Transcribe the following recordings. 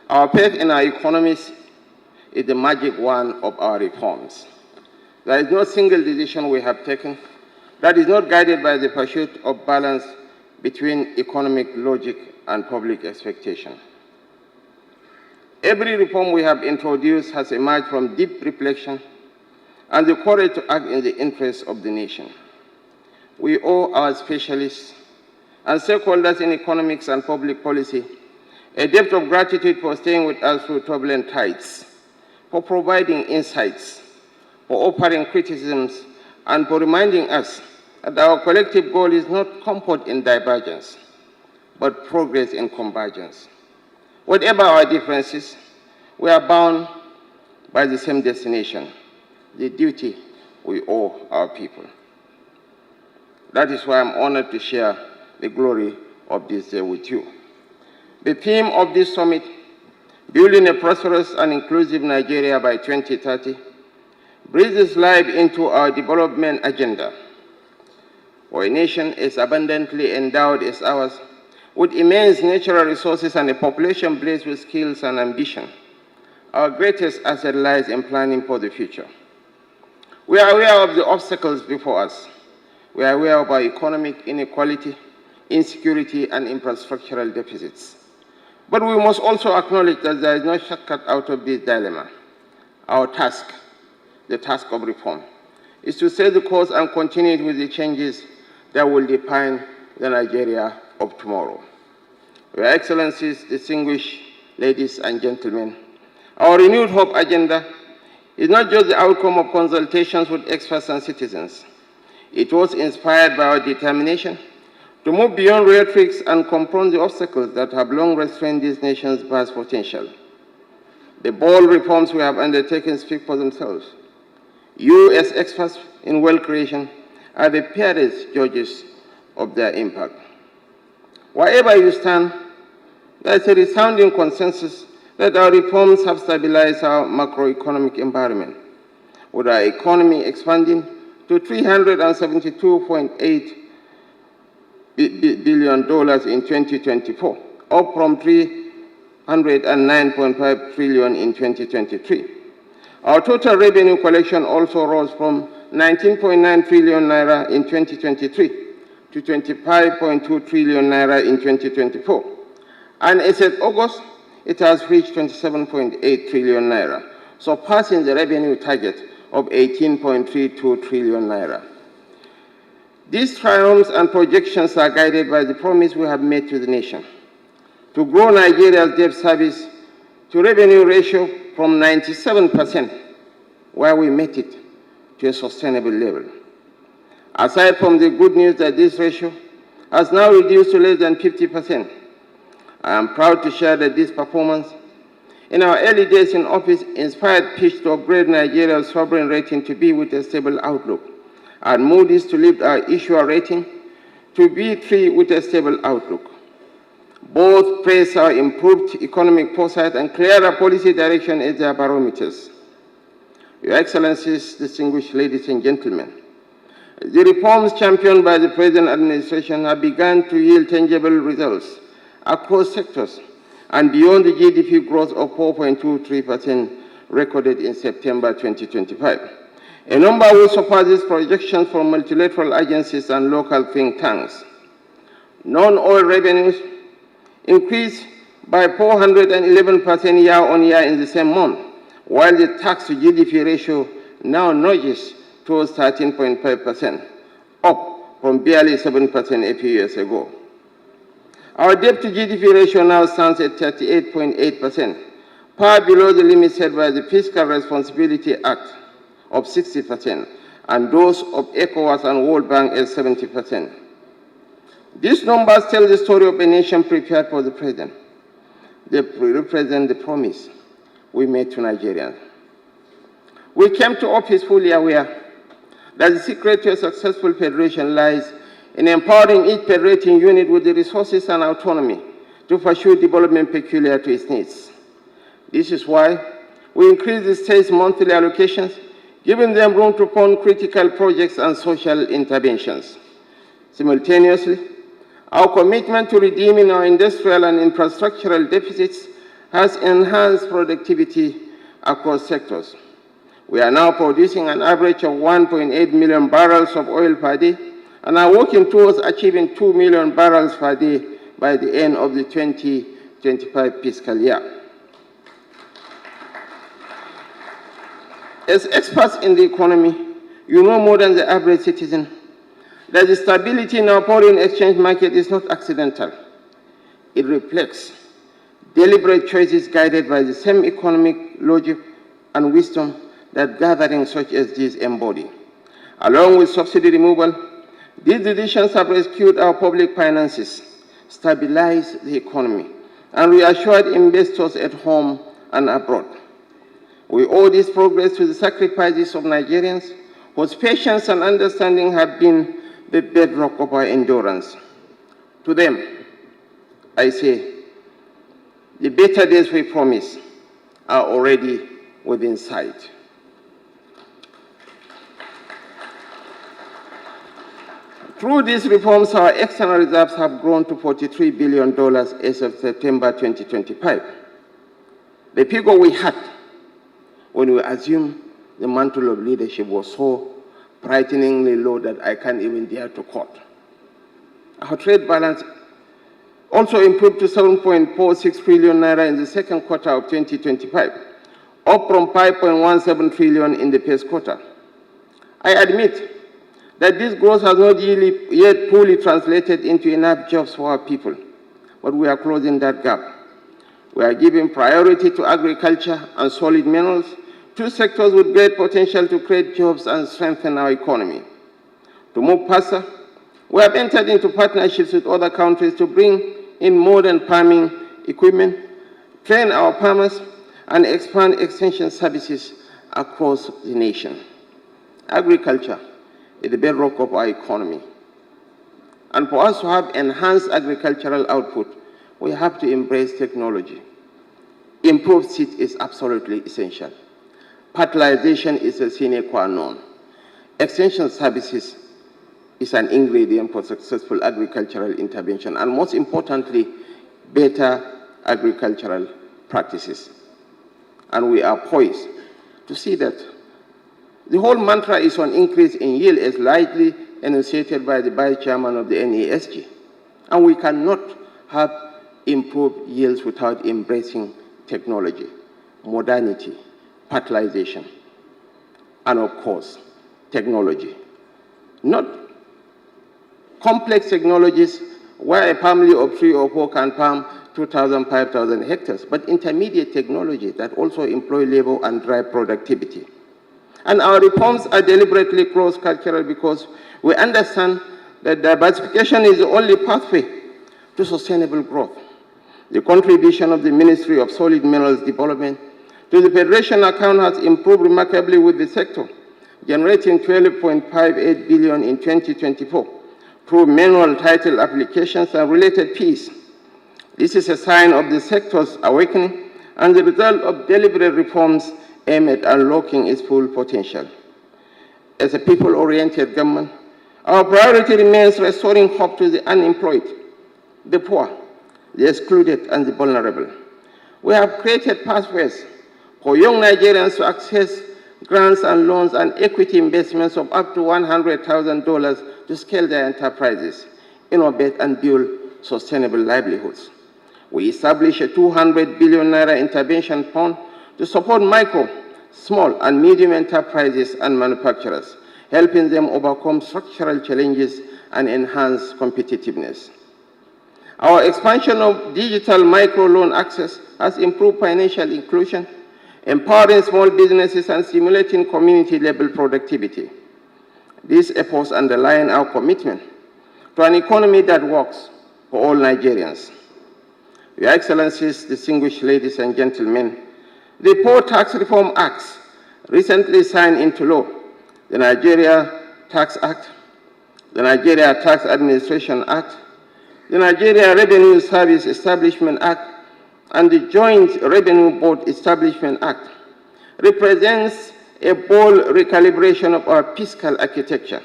Our faith in our economies is the magic wand of our reforms. There is no single decision we have taken that is not guided by the pursuit of balance between economic logic and public expectation. Every reform we have introduced has emerged from deep reflection and the courage to act in the interest of the nation. We owe our specialists and stakeholders in economics and public policy a debt of gratitude for staying with us through turbulent tides, for providing insights, for offering criticisms, and for reminding us that our collective goal is not comfort in divergence, but progress in convergence. Whatever our differences, we are bound by the same destination, the duty we owe our people. That is why I'm honored to share the glory of this day with you. The theme of this summit, Building a Prosperous and Inclusive Nigeria by 2030, breathes life into our development agenda. For a nation as abundantly endowed as ours, with immense natural resources and a population blessed with skills and ambition, our greatest asset lies in planning for the future. We are aware of the obstacles before us. We are aware of our economic inequality, insecurity, and infrastructural deficits. But we must also acknowledge that there is no shortcut out of this dilemma. Our task, the task of reform, is to set the course and continue with the changes that will define the Nigeria of tomorrow. Your Excellencies, distinguished ladies and gentlemen, our renewed hope agenda is not just the outcome of consultations with experts and citizens. It was inspired by our determination to move beyond rhetoric and confront the obstacles that have long restrained this nation's vast potential. The bold reforms we have undertaken speak for themselves. You, as experts in wealth creation, are the fairest judges of their impact. Wherever you stand, there is a resounding consensus that our reforms have stabilized our macroeconomic environment, with our economy expanding to $372.8 billion in 2024, up from $309.5 trillion in 2023. Our total revenue collection also rose from 19.9 trillion naira in 2023 to 25.2 trillion naira in 2024. And as of August, it has reached 27.8 trillion naira, surpassing the revenue target of 18.32 trillion naira. These triumphs and projections are guided by the promise we have made to the nation to grow Nigeria's debt service to revenue ratio from 97%, where we met it, to a sustainable level. Aside from the good news that this ratio has now reduced to less than 50%, I am proud to share that this performance in our early days in office inspired Pitch to upgrade Nigeria's sovereign rating to B with a stable outlook, and Moody's to lift our issuer rating to B3 with a stable outlook. Both praise our improved economic foresight and clearer policy direction as their barometers. Your Excellencies, distinguished ladies and gentlemen, the reforms championed by the present administration have begun to yield tangible results across sectors and beyond the GDP growth of 4.23% recorded in September 2025. A number which surpasses projections from multilateral agencies and local think tanks. Non-oil revenues increased by 411% year-on-year in the same month, while the tax-to-GDP ratio now nudges towards 13.5%, up from barely 7% a few years ago. Our debt-to-GDP ratio now stands at 38.8%, far below the limit set by the Fiscal Responsibility Act of 60%, and those of ECOWAS and World Bank at 70%. These numbers tell the story of a nation prepared for the present. They represent the promise we made to Nigerians. We came to office fully aware that the secret to a successful federation lies in empowering each federating unit with the resources and autonomy to pursue development peculiar to its needs. This is why we increased the state's monthly allocations, giving them room to fund critical projects and social interventions. Simultaneously, our commitment to redeeming our industrial and infrastructural deficits has enhanced productivity across sectors. We are now producing an average of 1.8 million barrels of oil per day and are working towards achieving 2 million barrels per day by the end of the 2025 fiscal year. As experts in the economy, you know more than the average citizen that the stability in our foreign exchange market is not accidental. It reflects deliberate choices guided by the same economic logic and wisdom that gatherings such as these embody. Along with subsidy removal, these decisions have rescued our public finances, stabilized the economy, and reassured investors at home and abroad. We owe this progress to the sacrifices of Nigerians, whose patience and understanding have been the bedrock of our endurance. To them, I say, the better days we promise are already within sight. Through these reforms, our external reserves have grown to $43 billion as of September 2025. The figure we had when we assumed the mantle of leadership was so frighteningly low that I can't even dare to quote. Our trade balance also improved to 7.46 trillion naira in the second quarter of 2025, up from 5.17 trillion in the first quarter. I admit that this growth has not yet fully translated into enough jobs for our people, but we are closing that gap. We are giving priority to agriculture and solid minerals, two sectors with great potential to create jobs and strengthen our economy. To move faster, we have entered into partnerships with other countries to bring in modern farming equipment, train our farmers, and expand extension services across the nation. Agriculture is the bedrock of our economy. And for us to have enhanced agricultural output, we have to embrace technology. Improved seed is absolutely essential. Fertilization is a sine qua non. Extension services is an ingredient for successful agricultural intervention, and most importantly, better agricultural practices. And we are poised to see that the whole mantra is on increase in yield as lightly enunciated by the vice chairman of the NESG. And we cannot have improved yields without embracing technology, modernity, fertilization, and of course, technology. Not complex technologies where a family of 3 or 4 can farm 2,000, 5,000 hectares, but intermediate technology that also employ labor and drive productivity. And our reforms are deliberately cross-cultural because we understand that diversification is the only pathway to sustainable growth. The contribution of the Ministry of Solid Minerals Development to the Federation account has improved remarkably with the sector, generating 12.58 billion in 2024 through manual title applications and related fees. This is a sign of the sector's awakening and the result of deliberate reforms aimed at unlocking its full potential. As a people-oriented government, our priority remains restoring hope to the unemployed, the poor, the excluded, and the vulnerable. We have created pathways for young Nigerians to access grants and loans and equity investments of up to $100,000 to scale their enterprises, innovate, and build sustainable livelihoods. We established a 200 billion naira intervention fund to support micro, small, and medium enterprises and manufacturers, helping them overcome structural challenges and enhance competitiveness. Our expansion of digital microloan access has improved financial inclusion, empowering small businesses and stimulating community-level productivity. These efforts underline our commitment to an economy that works for all Nigerians. Your Excellencies, distinguished ladies and gentlemen, the 4 Tax Reform Acts recently signed into law, the Nigeria Tax Act, the Nigeria Tax Administration Act, the Nigeria Revenue Service Establishment Act, and the Joint Revenue Board Establishment Act, represents a bold recalibration of our fiscal architecture.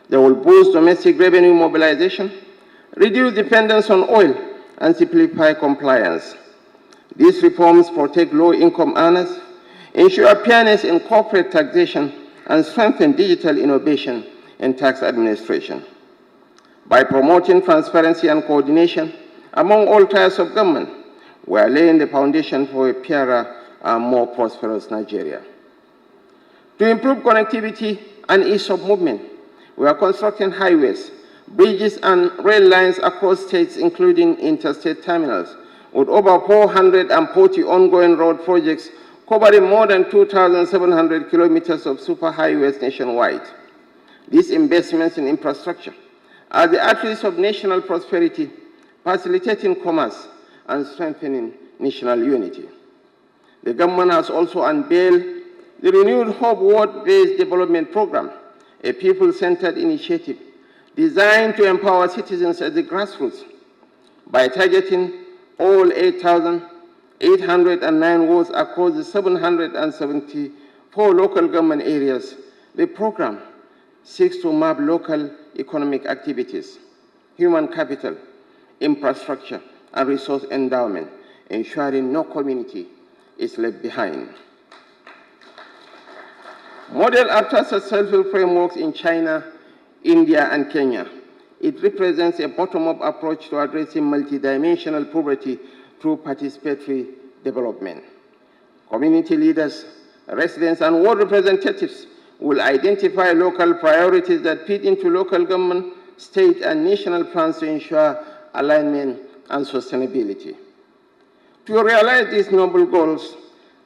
They will boost domestic revenue mobilization, reduce dependence on oil, and simplify compliance. These reforms protect low-income earners, ensure fairness in corporate taxation, and strengthen digital innovation in tax administration. By promoting transparency and coordination among all tiers of government, we are laying the foundation for a fairer and more prosperous Nigeria. To improve connectivity and ease of movement, we are constructing highways, bridges, and rail lines across states, including interstate terminals, with over 440 ongoing road projects covering more than 2,700 kilometers of superhighways nationwide. These investments in infrastructure are the arteries of national prosperity, facilitating commerce and strengthening national unity. The government has also unveiled the renewed Hope Ward-Based Development Program, a people-centered initiative designed to empower citizens at the grassroots. By targeting all 8,809 wards across the 774 local government areas, the program seeks to map local economic activities, human capital, infrastructure, and resource endowment, ensuring no community is left behind. Modeled after successful frameworks in China, India, and Kenya, it represents a bottom-up approach to addressing multidimensional poverty through participatory development. Community leaders, residents, and ward representatives will identify local priorities that feed into local government, state, and national plans to ensure alignment and sustainability. To realize these noble goals,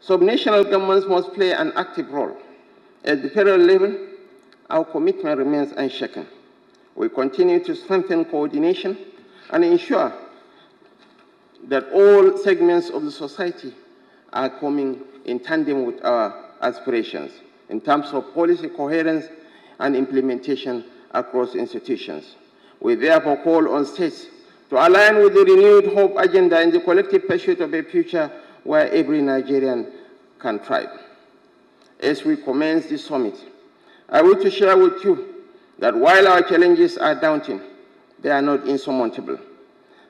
subnational governments must play an active role. At the federal level, our commitment remains unshaken. We continue to strengthen coordination and ensure that all segments of the society are coming in tandem with our aspirations in terms of policy coherence and implementation across institutions. We therefore call on states to align with the renewed hope agenda in the collective pursuit of a future where every Nigerian can thrive. As we commence this summit, I want to share with you that while our challenges are daunting, they are not insurmountable.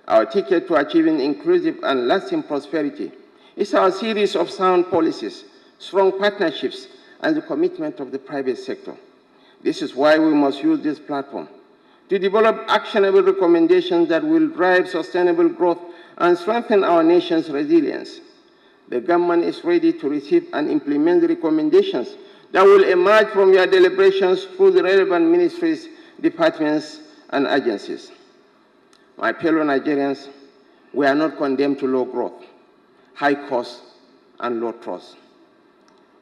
Our ticket to achieving inclusive and lasting prosperity is our series of sound policies, strong partnerships, and the commitment of the private sector. This is why we must use this platform to develop actionable recommendations that will drive sustainable growth and strengthen our nation's resilience. The government is ready to receive and implement the recommendations that will emerge from your deliberations through the relevant ministries, departments, and agencies. My fellow Nigerians, we are not condemned to low growth, high costs, and low trust.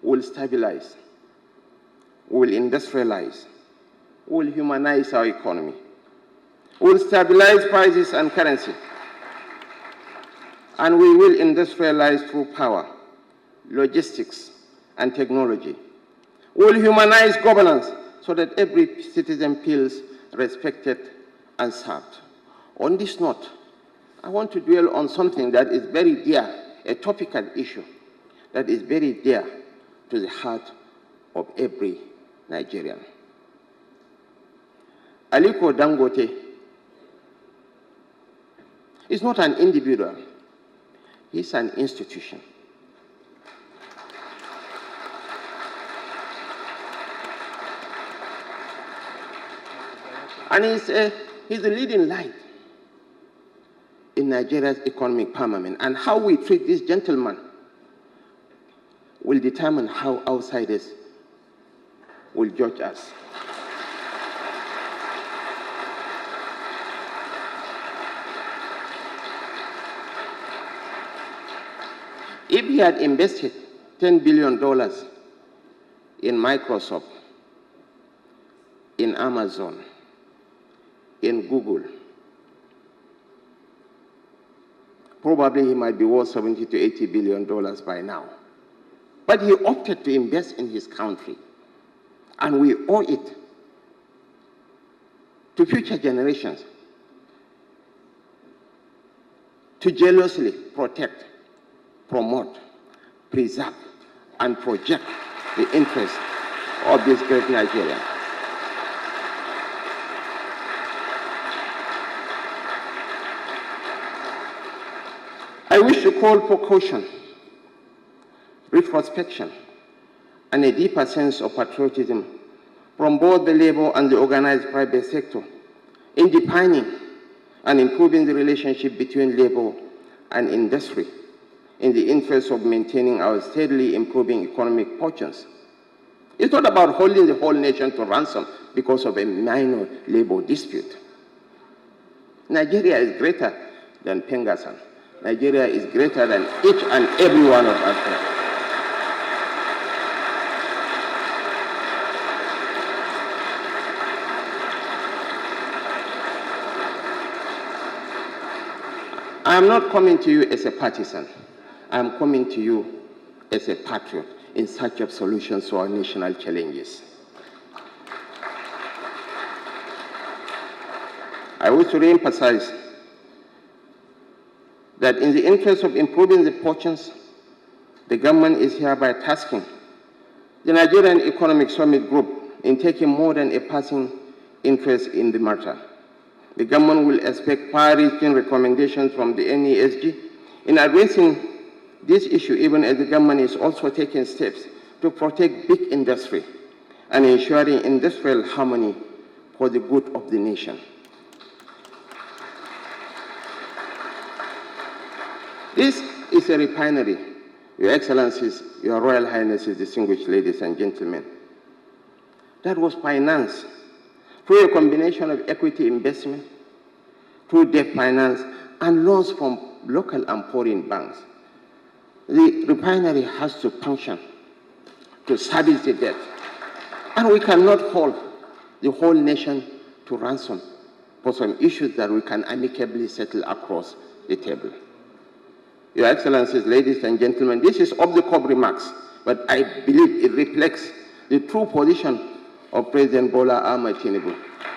We will stabilize, we will industrialize, we will humanize our economy. We will stabilize prices and currency, and we will industrialize through power, logistics, and technology. We will humanize governance so that every citizen feels respected and served. On this note, I want to dwell on something that is very dear, a topical issue that is very dear to the heart of every Nigerian. Aliko Dangote is not an individual, he's an institution. And he's a leading light in Nigeria's economic firmament. And how we treat this gentleman will determine how outsiders will judge us. If he had invested $10 billion in Microsoft, in Amazon, in Google, probably he might be worth $70 to $80 billion by now. But he opted to invest in his country, and we owe it to future generations to jealously protect, promote, preserve, and project the interests of this great Nigeria. I I wish to call for caution, retrospection, and a deeper sense of patriotism from both the labor and the organized private sector in defining and improving the relationship between labor and industry in the interest of maintaining our steadily improving economic fortunes. It's not about holding the whole nation to ransom because of a minor labor dispute. Nigeria is greater than PENGASSAN. Nigeria is greater than each and every one of us here. I am not coming to you as a partisan. I am coming to you as a patriot in search of solutions to our national challenges. I wish to re-emphasize that in the interest of improving the fortunes, the government is hereby tasking the Nigerian Economic Summit Group in taking more than a passing interest in the matter. The government will expect far-reaching recommendations from the NESG in addressing this issue, even as the government is also taking steps to protect big industry and ensuring industrial harmony for the good of the nation. This is a refinery, Your Excellencies, Your Royal Highnesses, distinguished ladies and gentlemen, that was financed through a combination of equity investment, through debt finance, and loans from local and foreign banks. The refinery has to function to service the debt. And we cannot hold the whole nation to ransom for some issues that we can amicably settle across the table. Your Excellencies, ladies and gentlemen, this is off-the-cuff remarks, but I believe it reflects the true position of President Bola Ahmed Tinubu.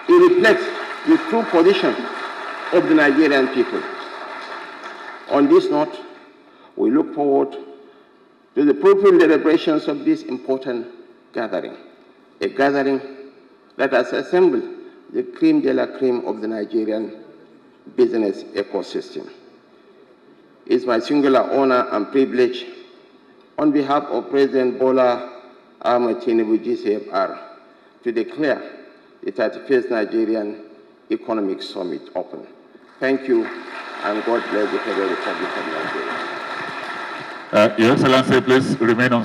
It reflects the true position of the Nigerian people. On this note, we look forward to the fruitful deliberations of this important gathering, a gathering that has assembled the creme de la creme of the Nigerian business ecosystem. It's my singular honor and privilege, on behalf of President Bola Ahmed Tinubu, GCFR, to declare the 31st Nigerian Economic Summit open. Thank you, and God bless the Federal Republic of Nigeria. Your Excellency, please remain on